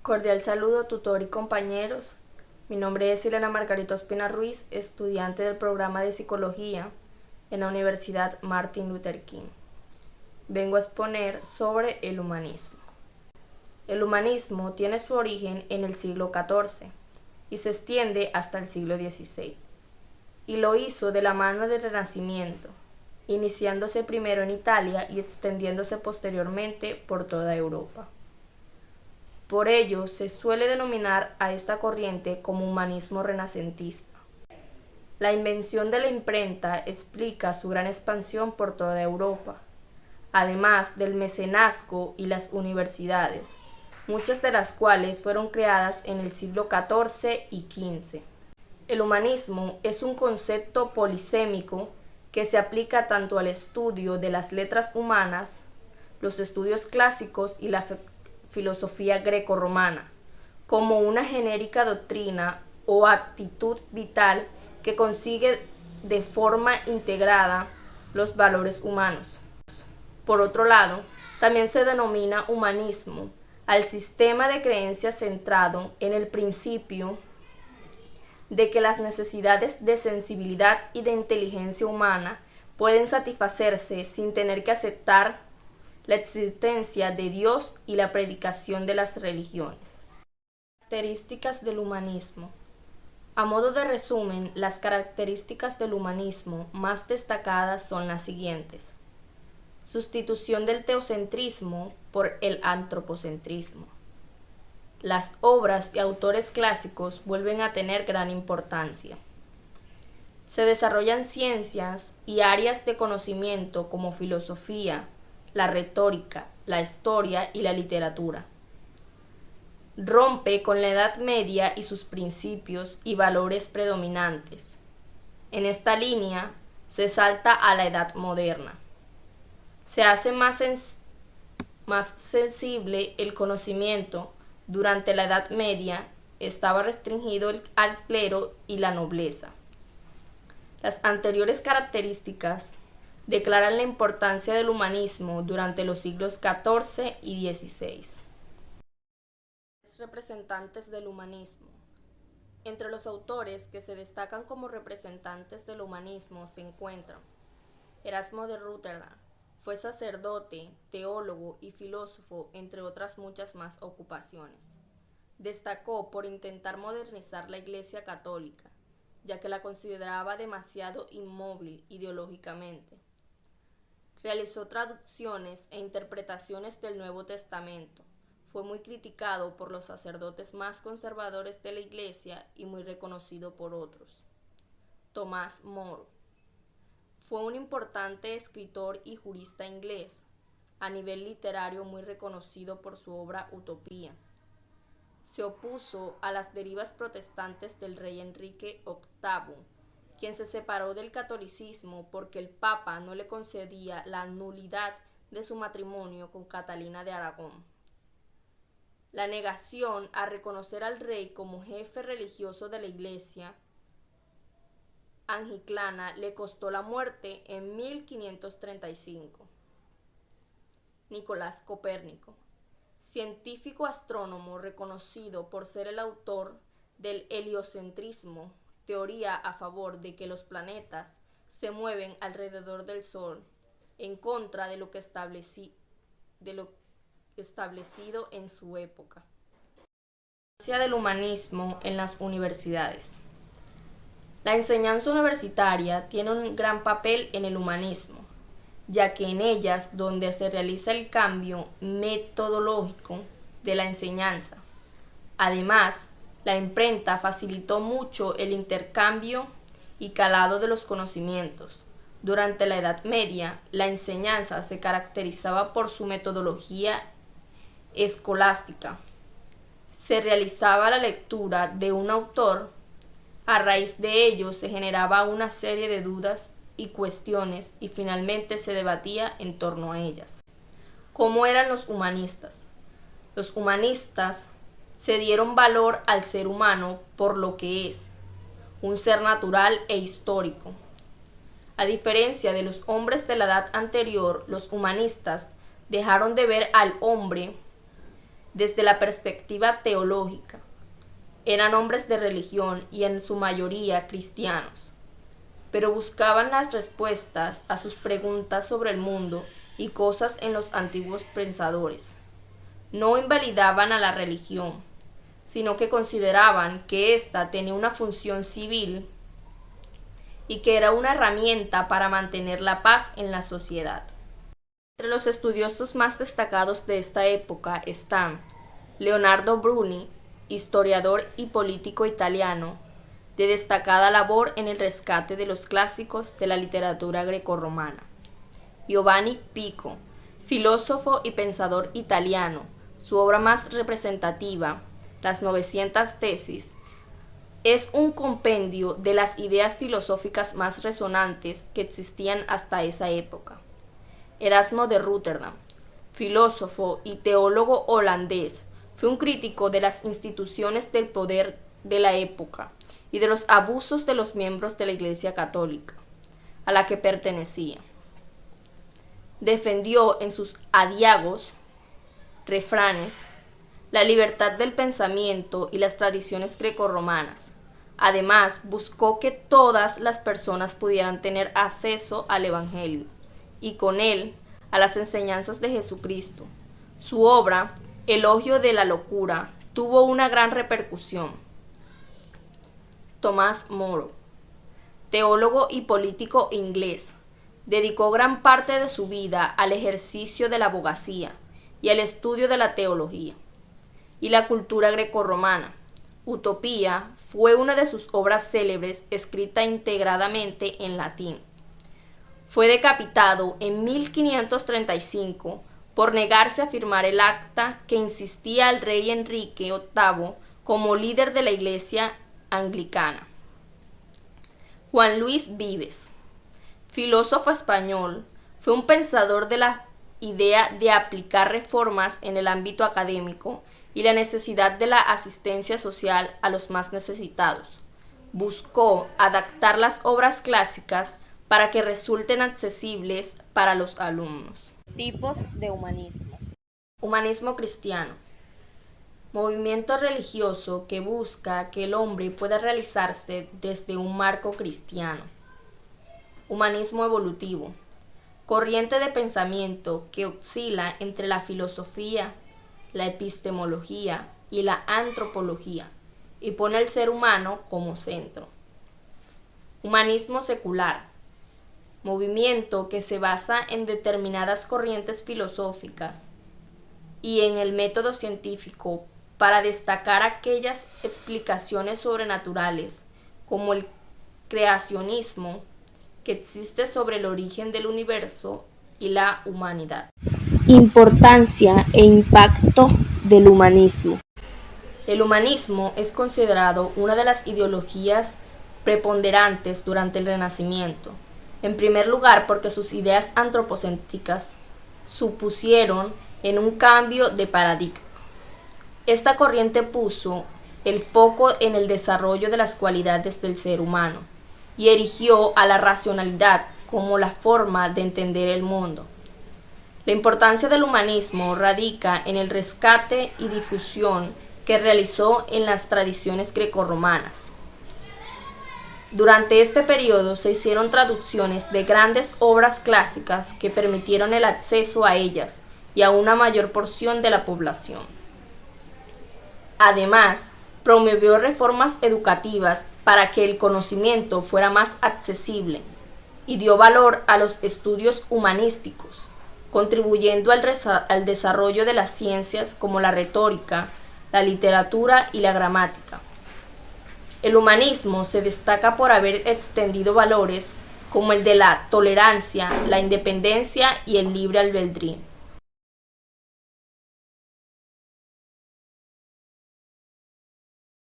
Cordial saludo, tutor y compañeros. Mi nombre es Elena Margarita Ospina Ruiz, estudiante del programa de Psicología en la Universidad Martin Luther King. Vengo a exponer sobre el humanismo. El humanismo tiene su origen en el siglo XIV y se extiende hasta el siglo XVI, y lo hizo de la mano del Renacimiento, iniciándose primero en Italia y extendiéndose posteriormente por toda Europa. Por ello, se suele denominar a esta corriente como humanismo renacentista. La invención de la imprenta explica su gran expansión por toda Europa, además del mecenazgo y las universidades, muchas de las cuales fueron creadas en el siglo XIV y XV. El humanismo es un concepto polisémico que se aplica tanto al estudio de las letras humanas, los estudios clásicos y la filosofía grecorromana, como una genérica doctrina o actitud vital que consigue de forma integrada los valores humanos. Por otro lado, también se denomina humanismo al sistema de creencias centrado en el principio de que las necesidades de sensibilidad y de inteligencia humana pueden satisfacerse sin tener que aceptar la existencia de Dios y la predicación de las religiones. Características del humanismo. A modo de resumen, las características del humanismo más destacadas son las siguientes: sustitución del teocentrismo por el antropocentrismo. Las obras y autores clásicos vuelven a tener gran importancia. Se desarrollan ciencias y áreas de conocimiento como filosofía, la retórica, la historia y la literatura. Rompe con la Edad Media y sus principios y valores predominantes. En esta línea se salta a la Edad Moderna. Se hace más sensible el conocimiento. Durante la Edad Media estaba restringido al clero y la nobleza. Las anteriores características declaran la importancia del humanismo durante los siglos XIV y XVI. Representantes del humanismo. Entre los autores que se destacan como representantes del humanismo se encuentran Erasmo de Róterdam. Fue sacerdote, teólogo y filósofo, entre otras muchas más ocupaciones. Destacó por intentar modernizar la Iglesia católica, ya que la consideraba demasiado inmóvil ideológicamente. Realizó traducciones e interpretaciones del Nuevo Testamento. Fue muy criticado por los sacerdotes más conservadores de la Iglesia y muy reconocido por otros. Tomás Moro. Fue un importante escritor y jurista inglés, a nivel literario muy reconocido por su obra Utopía. Se opuso a las derivas protestantes del rey Enrique VIII, quien se separó del catolicismo porque el Papa no le concedía la nulidad de su matrimonio con Catalina de Aragón. La negación a reconocer al rey como jefe religioso de la Iglesia anglicana le costó la muerte en 1535. Nicolás Copérnico, científico astrónomo reconocido por ser el autor del heliocentrismo, teoría a favor de que los planetas se mueven alrededor del Sol, en contra de lo establecido en su época. La importancia del humanismo en las universidades. La enseñanza universitaria tiene un gran papel en el humanismo, ya que en ellas donde se realiza el cambio metodológico de la enseñanza. Además, la imprenta facilitó mucho el intercambio y calado de los conocimientos. Durante la Edad Media, la enseñanza se caracterizaba por su metodología escolástica. Se realizaba la lectura de un autor. A raíz de ello se generaba una serie de dudas y cuestiones y finalmente se debatía en torno a ellas. ¿Cómo eran los humanistas? Los humanistas se dieron valor al ser humano por lo que es, un ser natural e histórico. A diferencia de los hombres de la edad anterior, los humanistas dejaron de ver al hombre desde la perspectiva teológica. Eran hombres de religión y en su mayoría cristianos, pero buscaban las respuestas a sus preguntas sobre el mundo y cosas en los antiguos pensadores. No invalidaban a la religión, sino que consideraban que ésta tenía una función civil y que era una herramienta para mantener la paz en la sociedad. Entre los estudiosos más destacados de esta época están Leonardo Bruni, historiador y político italiano, de destacada labor en el rescate de los clásicos de la literatura grecorromana; Giovanni Pico, filósofo y pensador italiano. Su obra más representativa, Las 900 tesis, es un compendio de las ideas filosóficas más resonantes que existían hasta esa época. Erasmo de Róterdam, filósofo y teólogo holandés, fue un crítico de las instituciones del poder de la época y de los abusos de los miembros de la Iglesia Católica, a la que pertenecía. Defendió en sus adiagos, refranes, la libertad del pensamiento y las tradiciones grecorromanas. Además, buscó que todas las personas pudieran tener acceso al Evangelio y con él a las enseñanzas de Jesucristo. Su obra, Elogio de la locura, tuvo una gran repercusión. Tomás Moro, teólogo y político inglés, dedicó gran parte de su vida al ejercicio de la abogacía y al estudio de la teología y la cultura grecorromana. Utopía fue una de sus obras célebres, escrita integradamente en latín. Fue decapitado en 1535 por negarse a firmar el acta que insistía al rey Enrique VIII como líder de la Iglesia anglicana. Juan Luis Vives, filósofo español, fue un pensador de la idea de aplicar reformas en el ámbito académico y la necesidad de la asistencia social a los más necesitados. Buscó adaptar las obras clásicas para que resulten accesibles para los alumnos. Tipos de humanismo. Humanismo cristiano. Movimiento religioso que busca que el hombre pueda realizarse desde un marco cristiano. Humanismo evolutivo. Corriente de pensamiento que oscila entre la filosofía, la epistemología y la antropología y pone al ser humano como centro. Humanismo secular. Movimiento que se basa en determinadas corrientes filosóficas y en el método científico para destacar aquellas explicaciones sobrenaturales, como el creacionismo, que existe sobre el origen del universo y la humanidad. Importancia e impacto del humanismo. El humanismo es considerado una de las ideologías preponderantes durante el Renacimiento. En primer lugar, porque sus ideas antropocéntricas supusieron en un cambio de paradigma. Esta corriente puso el foco en el desarrollo de las cualidades del ser humano y erigió a la racionalidad como la forma de entender el mundo. La importancia del humanismo radica en el rescate y difusión que realizó en las tradiciones grecorromanas. Durante este periodo se hicieron traducciones de grandes obras clásicas que permitieron el acceso a ellas y a una mayor porción de la población. Además, promovió reformas educativas para que el conocimiento fuera más accesible y dio valor a los estudios humanísticos, contribuyendo al desarrollo de las ciencias como la retórica, la literatura y la gramática. El humanismo se destaca por haber extendido valores como el de la tolerancia, la independencia y el libre albedrío.